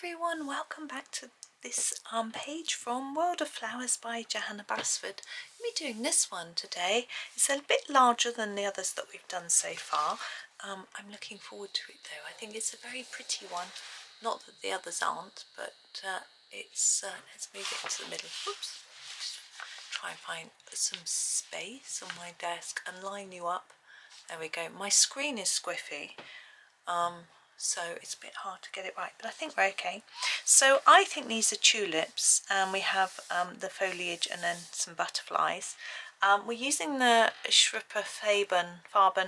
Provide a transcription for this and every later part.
everyone, welcome back to this page from World of Flowers by Johanna Basford. I'll be doing this one today. It's a bit larger than the others that we've done so far. I'm looking forward to it though. I think it's a very pretty one. Not that the others aren't, but it's let's move it to the middle. Oops. Just try and find some space on my desk and line you up. There we go. My screen is squiffy. So it's a bit hard to get it right, but I think we're okay. So I think these are tulips, and we have the foliage and then some butterflies. We're using the Schpirerr Farben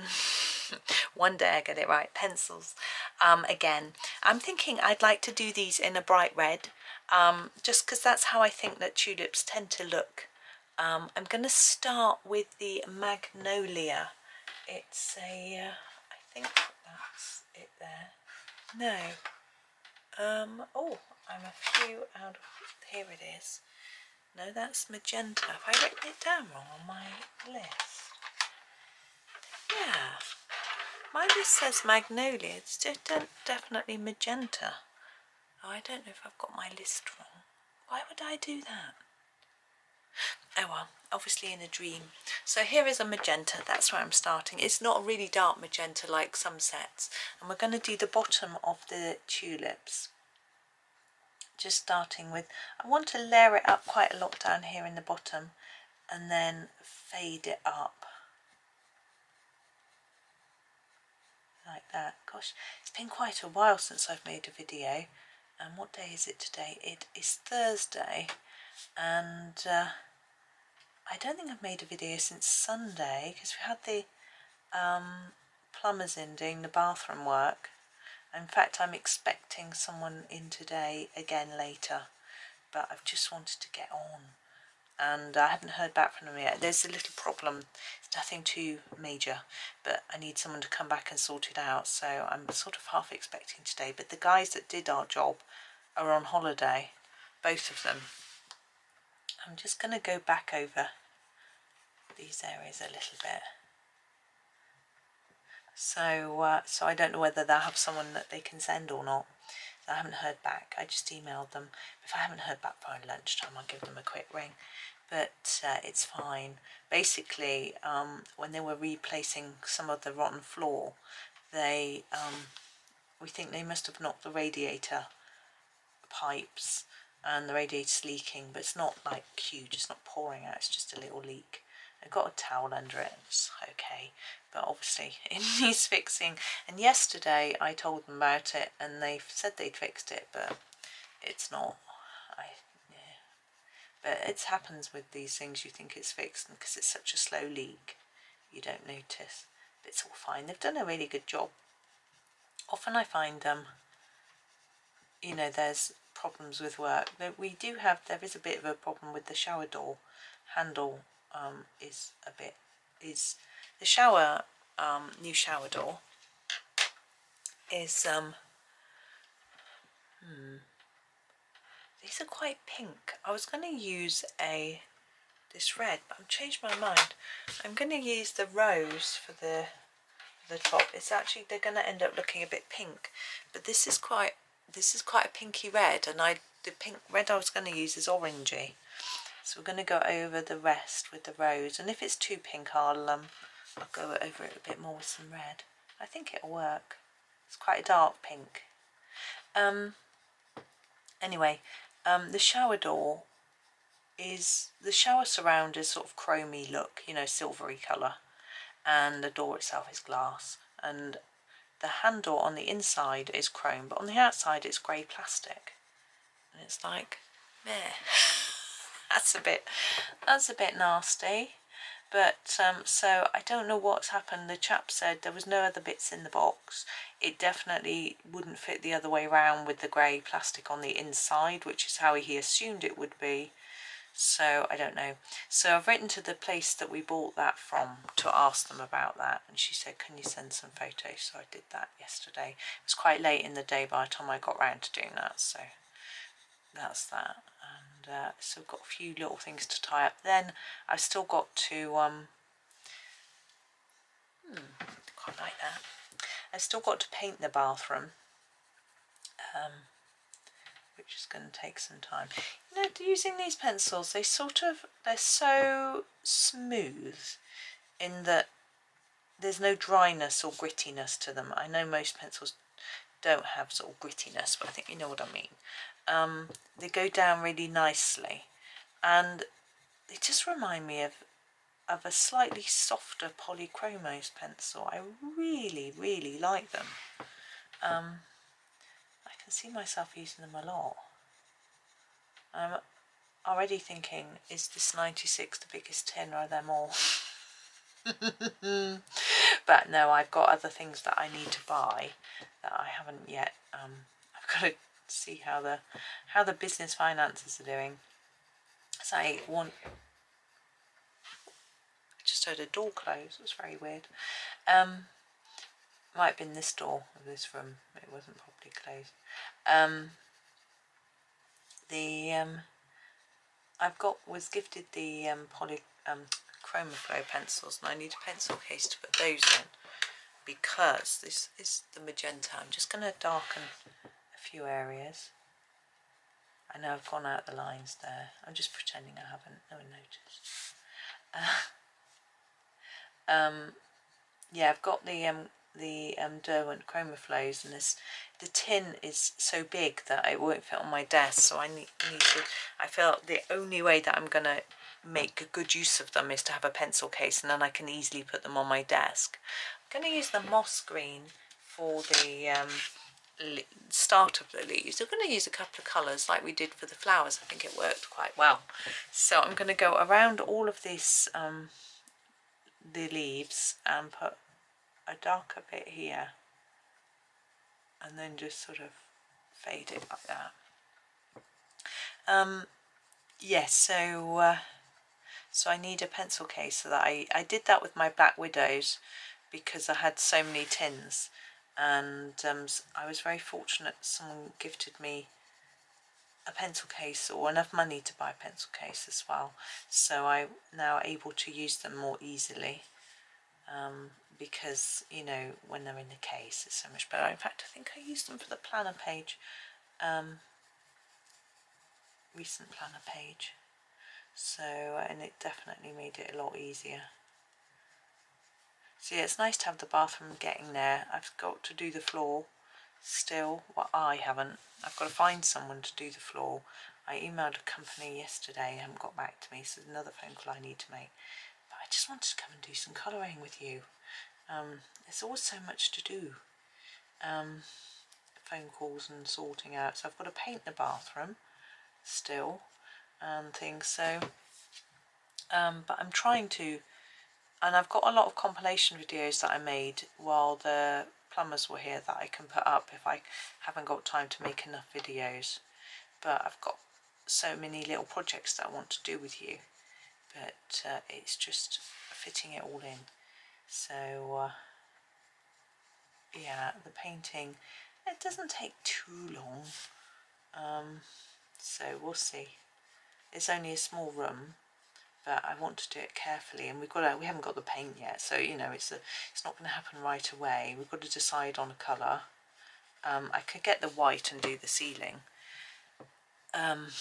one day I get it right, pencils again. I'm thinking I'd like to do these in a bright red, just because that's how I think that tulips tend to look. I'm going to start with the magnolia. It's a, I think that's it there. No. Oh, I'm a few out of, here it is. No, that's magenta. Have I written it down wrong on my list? Yeah. My list says magnolia. It's definitely magenta. Oh, I don't know if I've got my list wrong. Why would I do that? Oh well, obviously in a dream. So here is a magenta, that's where I'm starting. It's not a really dark magenta like some sets. And we're going to do the bottom of the tulips. Just starting with, I want to layer it up quite a lot down here in the bottom and then fade it up. Like that. Gosh, it's been quite a while since I've made a video. And what day is it today? It is Thursday. And I don't think I've made a video since Sunday because we had the plumbers in doing the bathroom work. In fact, I'm expecting someone in today again later, but I've just wanted to get on and I haven't heard back from them yet. There's a little problem, it's nothing too major, but I need someone to come back and sort it out, so I'm sort of half expecting today. But the guys that did our job are on holiday, both of them. I'm just going to go back over these areas a little bit. So I don't know whether they'll have someone that they can send or not. I haven't heard back. I just emailed them. If I haven't heard back by lunchtime, I'll give them a quick ring. But it's fine. Basically, when they were replacing some of the rotten floor, they we think they must have knocked the radiator pipes and the radiator's leaking, but it's not like huge, it's not pouring out, it's just a little leak. I've got a towel under it, it's okay, but obviously it needs fixing. And yesterday I told them about it and they said they'd fixed it, but it's not. But it happens with these things, you think it's fixed, and because it's such a slow leak you don't notice, but it's all fine. They've done a really good job. Often I find you know, there's problems with work. There is a bit of a problem with the shower door handle. The shower new shower door is these are quite pink. I was going to use this red, but I've changed my mind. I'm going to use the rose for the top. It's actually, they're going to end up looking a bit pink, but this is quite a pinky red, and the pink red I was going to use is orangey. So we're going to go over the rest with the rose, and if it's too pink I'll go over it a bit more with some red. I think it'll work. It's quite a dark pink. Anyway, the shower door the shower surround is sort of chromy look, you know, silvery colour, and the door itself is glass, and the handle on the inside is chrome, but on the outside it's grey plastic, and it's like, meh. That's a bit nasty. But so I don't know what's happened. The chap said there was no other bits in the box. It definitely wouldn't fit the other way around with the grey plastic on the inside, which is how he assumed it would be. So I don't know. So I've written to the place that we bought that from to ask them about that, and she said, can you send some photos? So I did that yesterday. It was quite late in the day by the time I got round to doing that, so that's that. And so I've got a few little things to tie up. Then I've still got to quite like that. I've still got to paint the bathroom. which is going to take some time. You know, using these pencils, they're so smooth in that there's no dryness or grittiness to them. I know most pencils don't have sort of grittiness, but I think you know what I mean. They go down really nicely, and they just remind me of a slightly softer polychromos pencil. I really, really like them. I can see myself using them a lot. I'm already thinking, is this 96 the biggest tin, or are there more? But no, I've got other things that I need to buy that I haven't yet. I've got to see how the business finances are doing. So I just heard a door close. It was very weird. Might have been this door of this room. It wasn't properly closed. Was gifted the Chromaflow pencils, and I need a pencil case to put those in, because this is the magenta. I'm just going to darken a few areas. I know I've gone out the lines there. I'm just pretending I haven't. No one noticed. Yeah, I've got the Derwent Chromaflows, and the tin is so big that it won't fit on my desk, so I need to. I felt the only way that I'm going to make a good use of them is to have a pencil case, and then I can easily put them on my desk. I'm going to use the moss green for the start of the leaves. I'm going to use a couple of colours like we did for the flowers. I think it worked quite well. So I'm going to go around all of this, the leaves, and put a darker bit here, and then just sort of fade it like that. Yes, so I need a pencil case, so that I did that with my Black Widows because I had so many tins, and I was very fortunate someone gifted me a pencil case, or enough money to buy a pencil case as well, so I'm now able to use them more easily, because, you know, when they're in the case it's so much better. In fact, I think I used them for the planner page, recent planner page. So, and it definitely made it a lot easier. So yeah, it's nice to have the bathroom getting there. I've got to do the floor still. Well, I haven't. I've got to find someone to do the floor. I emailed a company yesterday, they haven't got back to me, so there's another phone call I need to make. But I just wanted to come and do some colouring with you. There's always so much to do. Phone calls and sorting out. So I've got to paint the bathroom still and things, so but I'm trying to, and I've got a lot of compilation videos that I made while the plumbers were here that I can put up if I haven't got time to make enough videos. But I've got so many little projects that I want to do with you, but it's just fitting it all in. So yeah, the painting, it doesn't take too long, so we'll see. It's only a small room, but I want to do it carefully, and we haven't got the paint yet, so you know it's not going to happen right away. We've got to decide on a colour. I could get the white and do the ceiling, and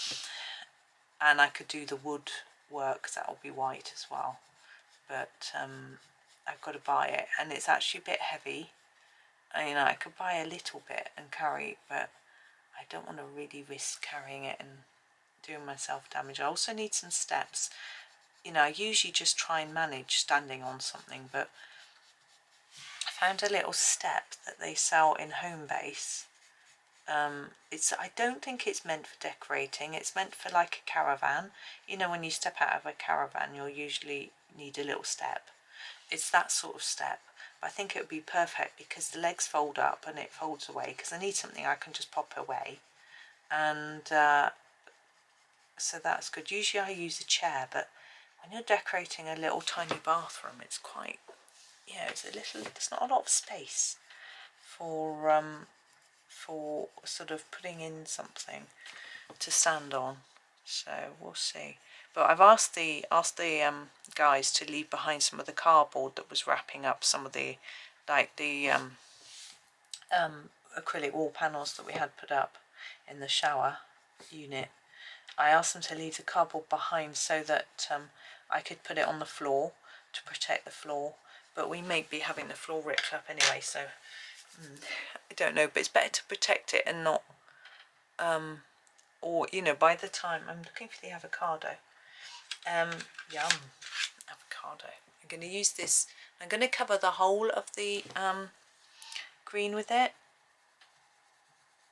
I could do the wood work, that will be white as well, but I've got to buy it, and it's actually a bit heavy. You know, I could buy a little bit and carry, but I don't want to really risk carrying it and doing myself damage. I also need some steps. You know, I usually just try and manage standing on something, but I found a little step that they sell in Homebase. I don't think it's meant for decorating. It's meant for like a caravan. You know, when you step out of a caravan, you'll usually need a little step. It's that sort of step. But I think it would be perfect because the legs fold up and it folds away, because I need something I can just pop away. And so that's good. Usually I use a chair, but when you're decorating a little tiny bathroom, it's quite, yeah, there's not a lot of space for sort of putting in something to stand on. So we'll see. But I've asked the guys to leave behind some of the cardboard that was wrapping up some of the, like the acrylic wall panels that we had put up in the shower unit. I asked them to leave the cardboard behind so that I could put it on the floor to protect the floor, but we may be having the floor ripped up anyway, so I don't know, but it's better to protect it and not or you know, by the time I'm looking for the avocado, yum, avocado. I'm going to use this. I'm going to cover the whole of the green with it,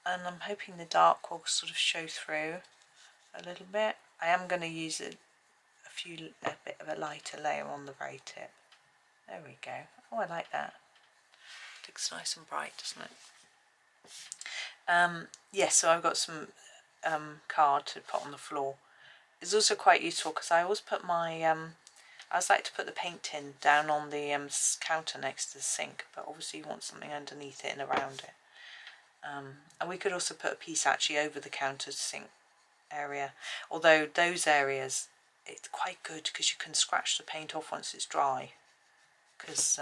and I'm hoping the dark will sort of show through a little bit. I am going to use a bit of a lighter layer on the very tip. There we go. Oh, I like that. It looks nice and bright, doesn't it? Yes, so I've got some card to put on the floor. It's also quite useful because I always put my I always like to put the paint tin down on the counter next to the sink, but obviously you want something underneath it and around it. And we could also put a piece actually over the counter sink area, although those areas it's quite good because you can scratch the paint off once it's dry, because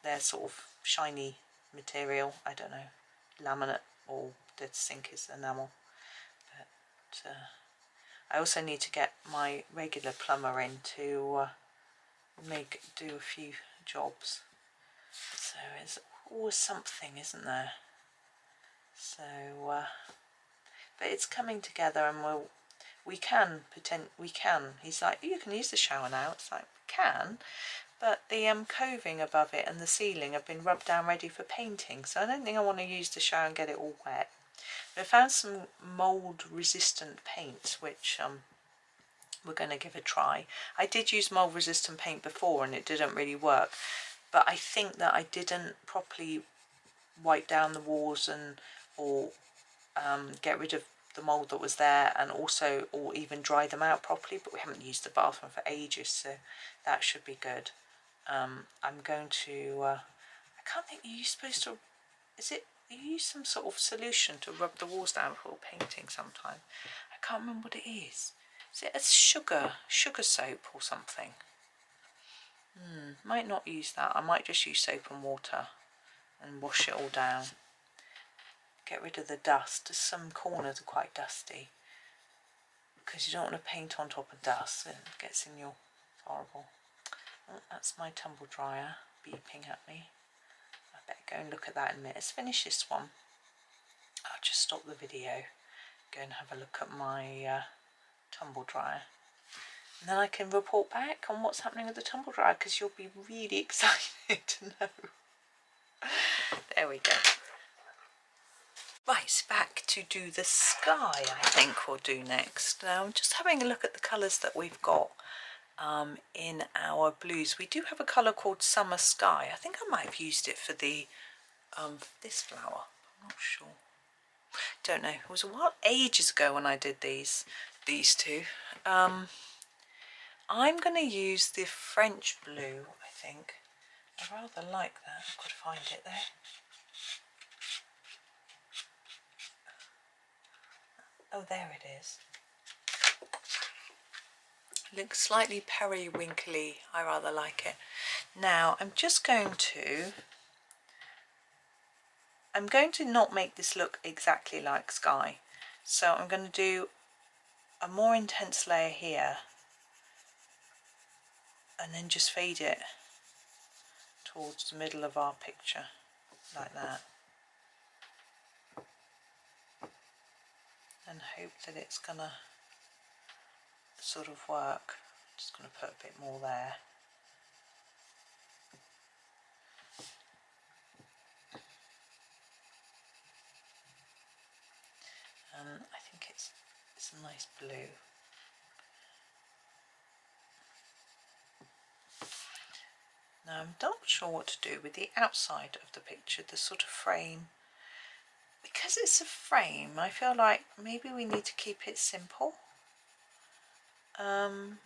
they're sort of shiny material. I don't know, laminate, or the sink is enamel. But I also need to get my regular plumber in to do a few jobs. So there's always something, isn't there? So, but it's coming together, and we can. He's like, you can use the shower now. It's like, we can, but the coving above it and the ceiling have been rubbed down ready for painting, so I don't think I want to use the shower and get it all wet. But I found some mould resistant paint, which we're going to give a try. I did use mould resistant paint before and it didn't really work, but I think that I didn't properly wipe down the walls or get rid of the mould that was there, and also or even dry them out properly. But we haven't used the bathroom for ages, so that should be good. I'm going to I can't think, are you supposed to, you use some sort of solution to rub the walls down before painting sometime? I can't remember what it is. Is it a sugar soap or something? Might not use that. I might just use soap and water and wash it all down. Get rid of the dust. Some corners are quite dusty, because you don't want to paint on top of dust. It gets in your, horrible. Oh, that's my tumble dryer beeping at me. I better go and look at that in a minute. Let's finish this one. I'll just stop the video, go and have a look at my tumble dryer, and then I can report back on what's happening with the tumble dryer, because you'll be really excited to know. There we go. Right, back to do the sky, I think we'll do next. Now I'm just having a look at the colours that we've got in our blues. We do have a colour called Summer Sky. I think I might have used it for the this flower. I'm not sure. Don't know. It was a while, ages ago, when I did these two. I'm going to use the French blue, I think. I rather like that. I've got to find it there. Oh, there it is. Looks slightly periwinkly. I rather like it. Now I'm just going to not make this look exactly like sky, so I'm going to do a more intense layer here and then just fade it towards the middle of our picture like that, and hope that it's gonna sort of work. Just going to put a bit more there. I think it's a nice blue. Now I'm not sure what to do with the outside of the picture, the sort of frame. Because it's a frame, I feel like maybe we need to keep it simple.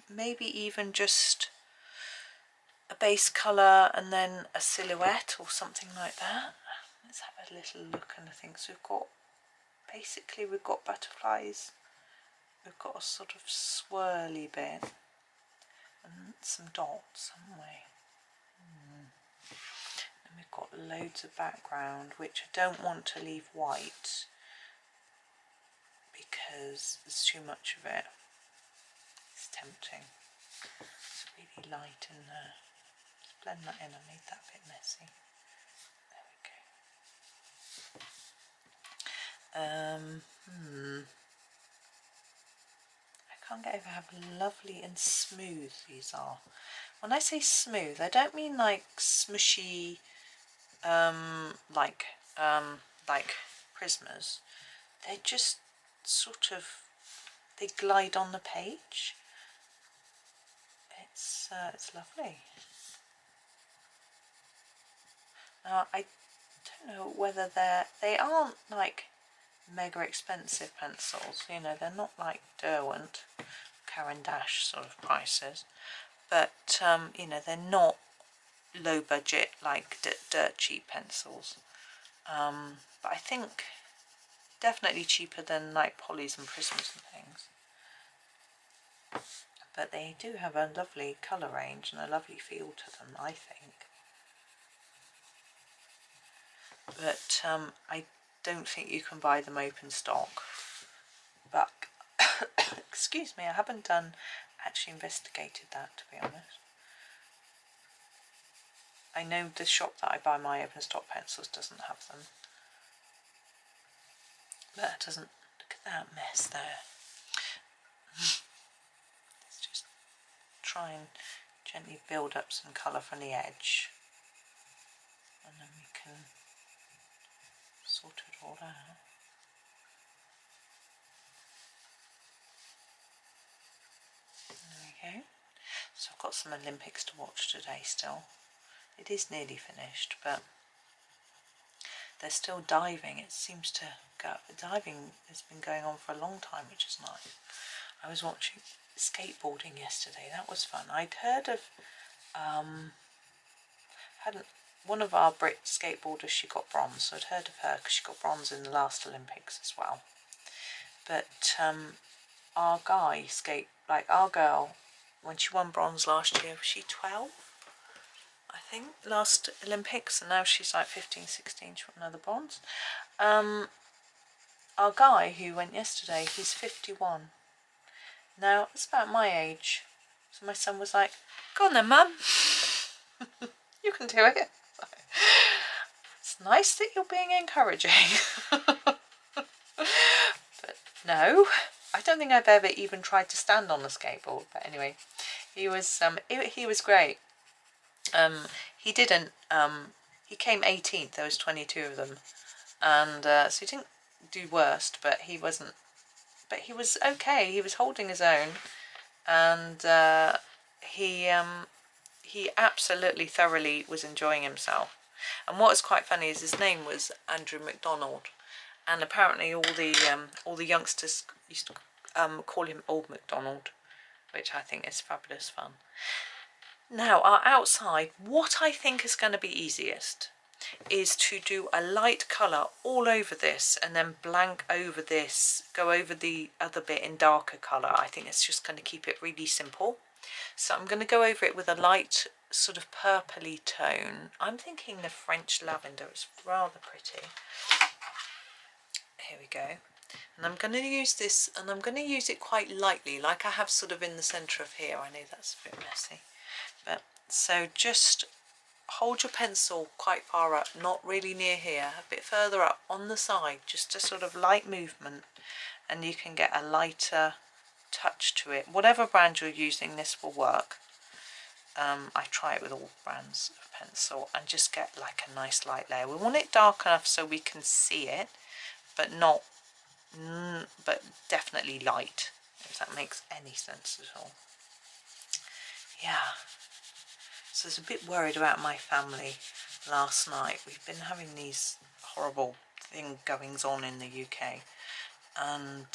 Maybe even just a base colour and then a silhouette or something like that. Let's have a little look and I think so. We've got butterflies, we've got a sort of swirly bit and some dots, haven't we? And we've got loads of background, which I don't want to leave white, there's too much of it. It's tempting. It's really light in there. Just blend that in. I made that a bit messy. There we go. I can't get over how lovely and smooth these are. When I say smooth, I don't mean like smushy, like Prismas. They're just sort of, they glide on the page. It's lovely. Now I don't know whether they aren't like mega expensive pencils, you know, they're not like Derwent, Caran d'Ache sort of prices, but you know, they're not low budget like dirt cheap pencils, but I think definitely cheaper than like Polly's and Prisms and things. But they do have a lovely colour range and a lovely feel to them, I think. But I don't think you can buy them open stock. But excuse me, I haven't actually investigated that, to be honest. I know the shop that I buy my open stock pencils doesn't have them. But it doesn't. Look at that mess there. Let's just try and gently build up some colour from the edge, and then we can sort it all out. There we go. So I've got some Olympics to watch today still. It is nearly finished, but they're still diving. It seems to go. Diving has been going on for a long time, which is nice. I was watching skateboarding yesterday. That was fun. I'd heard of one of our Brit skateboarders. She got bronze, so I'd heard of her because she got bronze in the last Olympics as well. But our our girl, when she won bronze last year, was she 12? I think last Olympics, and now she's like 15, 16. She won another bronze. Our guy who went yesterday, he's 51. Now it's about my age, so my son was like, "Go on then, Mum, you can do it." It's nice that you're being encouraging. But no, I don't think I've ever even tried to stand on a skateboard. But anyway, he was great. He didn't. He came 18th. There was 22 of them, and so he didn't do worst. But he wasn't. But he was okay. He was holding his own, and he absolutely thoroughly was enjoying himself. And what was quite funny is his name was Andrew McDonald, and apparently all the youngsters used to call him Old McDonald, which I think is fabulous fun. Now, our outside, what I think is going to be easiest is to do a light colour all over this and then blank over this, go over the other bit in darker colour. I think it's just going to keep it really simple. So I'm going to go over it with a light sort of purpley tone. I'm thinking the French lavender is rather pretty. Here we go. And I'm going to use this, and I'm going to use it quite lightly, like I have sort of in the centre of here. I know that's a bit messy. But so just hold your pencil quite far up, not really near here, a bit further up on the side, just a sort of light movement, and you can get a lighter touch to it. Whatever brand you're using, this will work. I try it with all brands of pencil and just get like a nice light layer. We want it dark enough so we can see it, but not, but definitely light, if that makes any sense at all. Yeah. So I was a bit worried about my family last night. We've been having these horrible goings on in the UK, and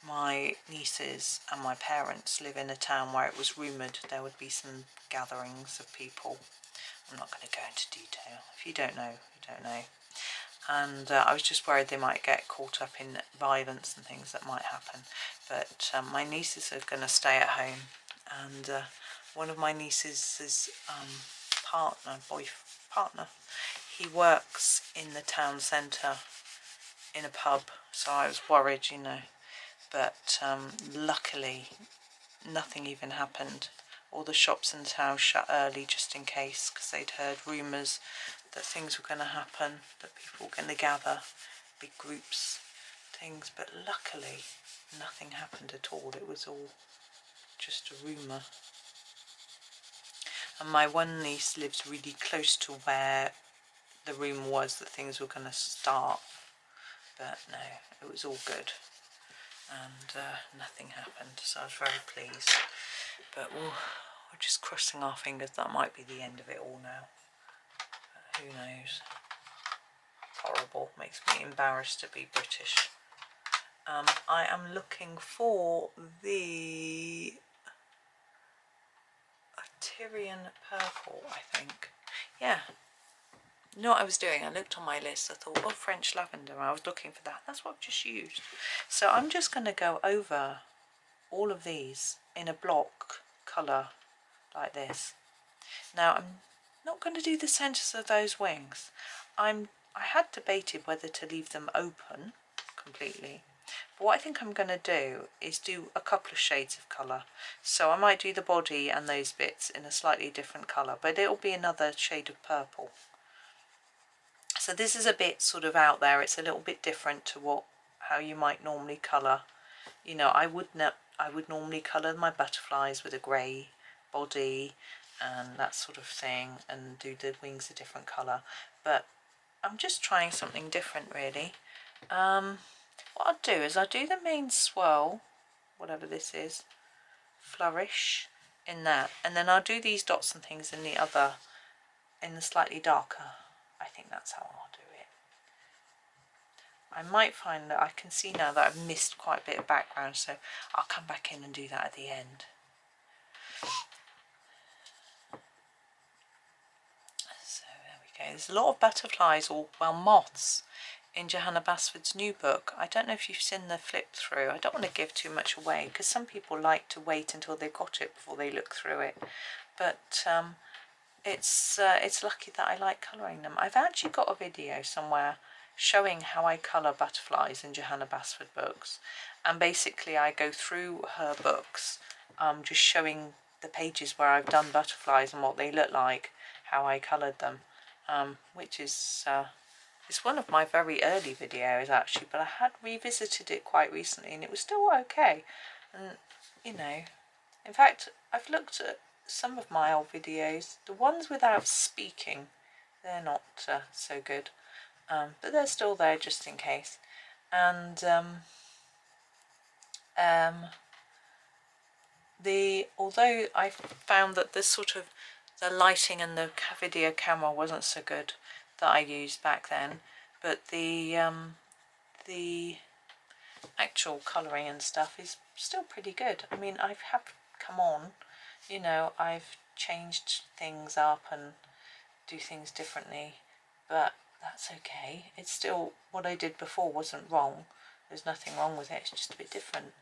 my nieces and my parents live in a town where it was rumoured there would be some gatherings of people. I'm not going to go into detail. If you don't know, you don't know. And I was just worried they might get caught up in violence and things that might happen. But my nieces are going to stay at home, and one of my nieces' partner, he works in the town centre in a pub, so I was worried, you know, but luckily nothing even happened. All the shops in town shut early just in case, because they'd heard rumours that things were going to happen, that people were going to gather, big groups, things, but luckily nothing happened at all. It was all just a rumour. And my one niece lives really close to where the rumour was that things were going to start, but no, it was all good, and nothing happened, so I was very pleased. But we're just crossing our fingers that might be the end of it all now, but who knows. Horrible, makes me embarrassed to be British. I am looking for the tyrian purple, I think. Yeah. You know what I was doing? I looked on my list. I thought, oh, French lavender. I was looking for that. That's what I've just used. So I'm just going to go over all of these in a block colour like this. Now I'm not going to do the centres of those wings. I had debated whether to leave them open completely. But what I think I'm going to do is do a couple of shades of colour. So I might do the body and those bits in a slightly different colour, but it'll be another shade of purple. So this is a bit sort of out there. It's a little bit different to how you might normally colour. You know, I would normally colour my butterflies with a grey body and that sort of thing, and do the wings a different colour. But I'm just trying something different, really. What I'll do is I'll do the main swirl, whatever this is, flourish in that, and then I'll do these dots and things in the slightly darker. I think that's how I'll do it. I might find that I can see now that I've missed quite a bit of background, so I'll come back in and do that at the end. So there we go. There's a lot of butterflies, or well, moths, in Johanna Basford's new book. I don't know if you've seen the flip through. I don't want to give too much away because some people like to wait until they've got it before they look through it. But it's lucky that I like colouring them. I've actually got a video somewhere showing how I colour butterflies in Johanna Basford books, and basically I go through her books, just showing the pages where I've done butterflies and what they look like, how I coloured them, which is it's one of my very early videos actually, but I had revisited it quite recently and it was still okay. And you know, in fact, I've looked at some of my old videos, the ones without speaking, they're not so good, but they're still there just in case. And although I found that this sort of the lighting and the video camera wasn't so good that I used back then, but the actual colouring and stuff is still pretty good. I mean, I have come on, you know, I've changed things up and do things differently, but that's okay. It's still, what I did before wasn't wrong. There's nothing wrong with it, it's just a bit different.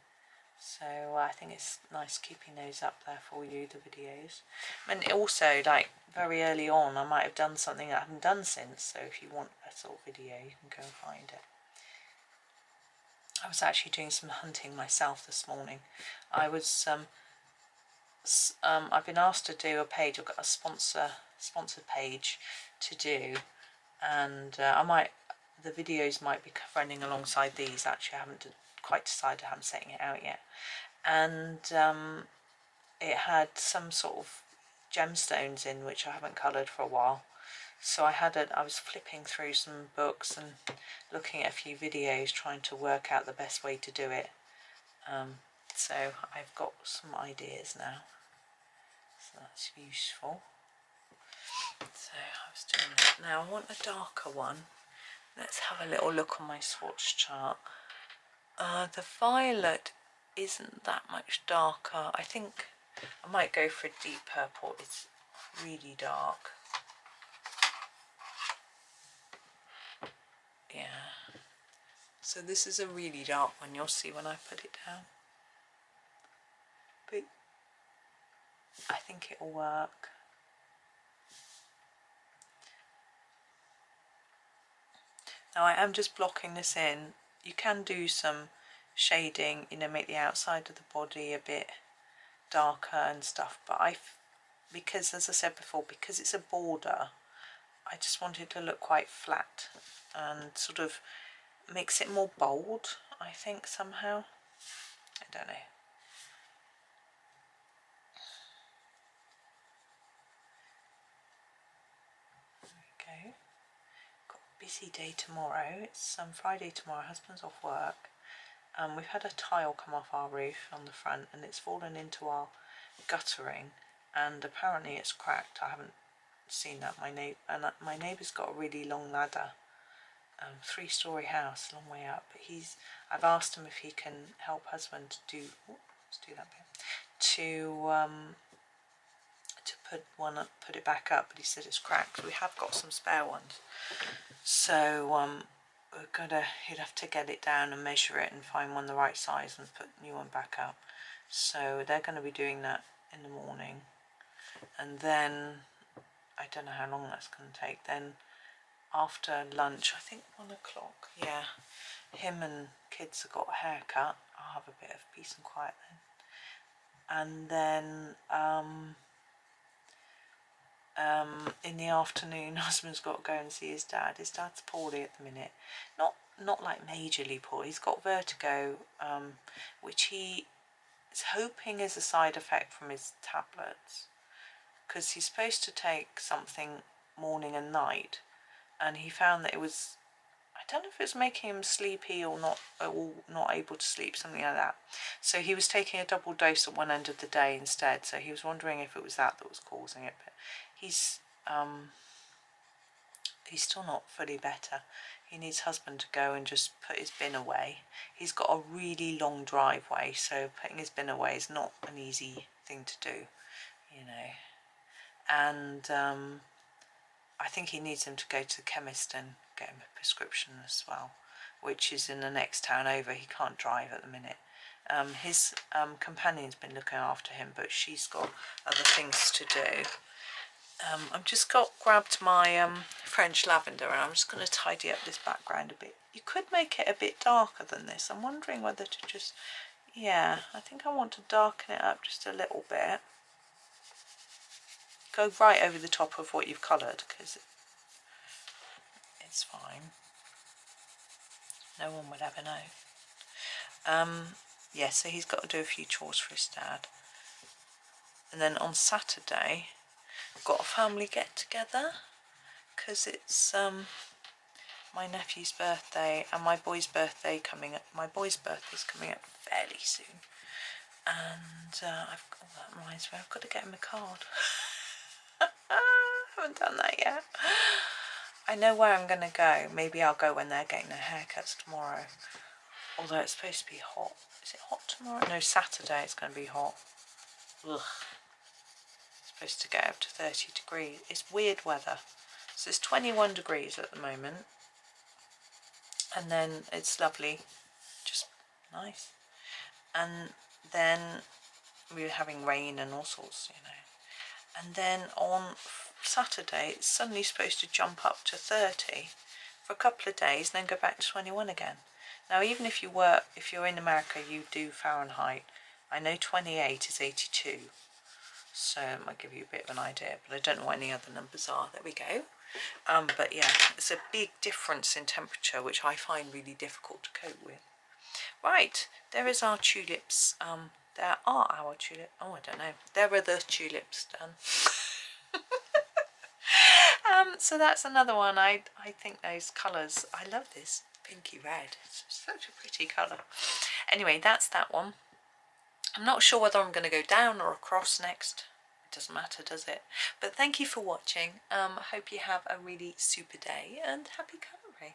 So I think it's nice keeping those up there for you, the videos. And also, like, very early on, I might have done something I haven't done since, so if you want a sort of video, you can go and find it. I was actually doing some hunting myself this morning. I was, I've been asked to do a page. I've got a sponsored page to do, and the videos might be running alongside these. Actually, I haven't quite decided. I haven't setting it out yet, and it had some sort of gemstones in which I haven't coloured for a while. So I was flipping through some books and looking at a few videos, trying to work out the best way to do it. So I've got some ideas now, so that's useful. So I was doing that. Now I want a darker one. Let's have a little look on my swatch chart. The violet isn't that much darker. I think I might go for a deep purple. It's really dark. Yeah. So this is a really dark one. You'll see when I put it down. But I think it'll work. Now I am just blocking this in. You can do some shading, you know, make the outside of the body a bit darker and stuff, but because, as I said before, because it's a border, I just wanted to look quite flat and sort of makes it more bold, I think, somehow. I don't know. There we go. Got a busy day tomorrow. It's Friday tomorrow. Husband's off work. We've had a tile come off our roof on the front and it's fallen into our guttering, and apparently it's cracked. I haven't seen that. My neighbour's got a really long ladder, 3-storey house, a long way up. But I've asked him if he can help husband do. Let's do that bit to put it back up. But he said it's cracked. We have got some spare ones, so he'd have to get it down and measure it and find one the right size and put the new one back up. So they're going to be doing that in the morning, and then I don't know how long that's going to take. Then after lunch, I think 1 o'clock, yeah, him and kids have got a haircut. I'll have a bit of peace and quiet then. And then in the afternoon, husband's got to go and see his dad. His dad's poorly at the minute, not like majorly poor. He's got vertigo, which he is hoping is a side effect from his tablets, because he's supposed to take something morning and night, and he found that it was, I don't know if it was making him sleepy or not able to sleep, something like that. So he was taking a double dose at one end of the day instead. So he was wondering if it was that was causing it. But he's still not fully better. He needs husband to go and just put his bin away. He's got a really long driveway, so putting his bin away is not an easy thing to do, you know. And I think he needs him to go to the chemist and get him a prescription as well, which is in the next town over. He can't drive at the minute. His companion's been looking after him, but she's got other things to do. I've just grabbed my French lavender, and I'm just going to tidy up this background a bit. You could make it a bit darker than this. I'm wondering whether to just, yeah, I think I want to darken it up just a little bit. Go right over the top of what you've coloured, because it's fine. No one would ever know. Yeah, so he's got to do a few chores for his dad. And then on Saturday, we've got a family get-together, because it's my nephew's birthday and my boy's birthday coming up. My boy's birthday's coming up fairly soon. And that reminds me, I've got to get him a card. I haven't done that yet. I know where I'm going to go. Maybe I'll go when they're getting their haircuts tomorrow. Although it's supposed to be hot. Is it hot tomorrow? No, Saturday it's going to be hot. Ugh. It's supposed to get up to 30 degrees. It's weird weather. So it's 21 degrees at the moment. And then it's lovely. Just nice. And then we're having rain and all sorts, you know. And then on Saturday it's suddenly supposed to jump up to 30 for a couple of days and then go back to 21 again. Now even if you're in America, you do Fahrenheit. I know 28 is 82, so it might give you a bit of an idea, but I don't know what any other numbers are. There we go. But yeah, it's a big difference in temperature, which I find really difficult to cope with. Right, there is our tulips. There are our tulips. Oh, I don't know. There are the tulips done. So that's another one. I think those colours, I love this pinky red. It's such a pretty colour. Anyway, that's that one. I'm not sure whether I'm going to go down or across next. It doesn't matter, does it? But thank you for watching. I hope you have a really super day and happy colouring.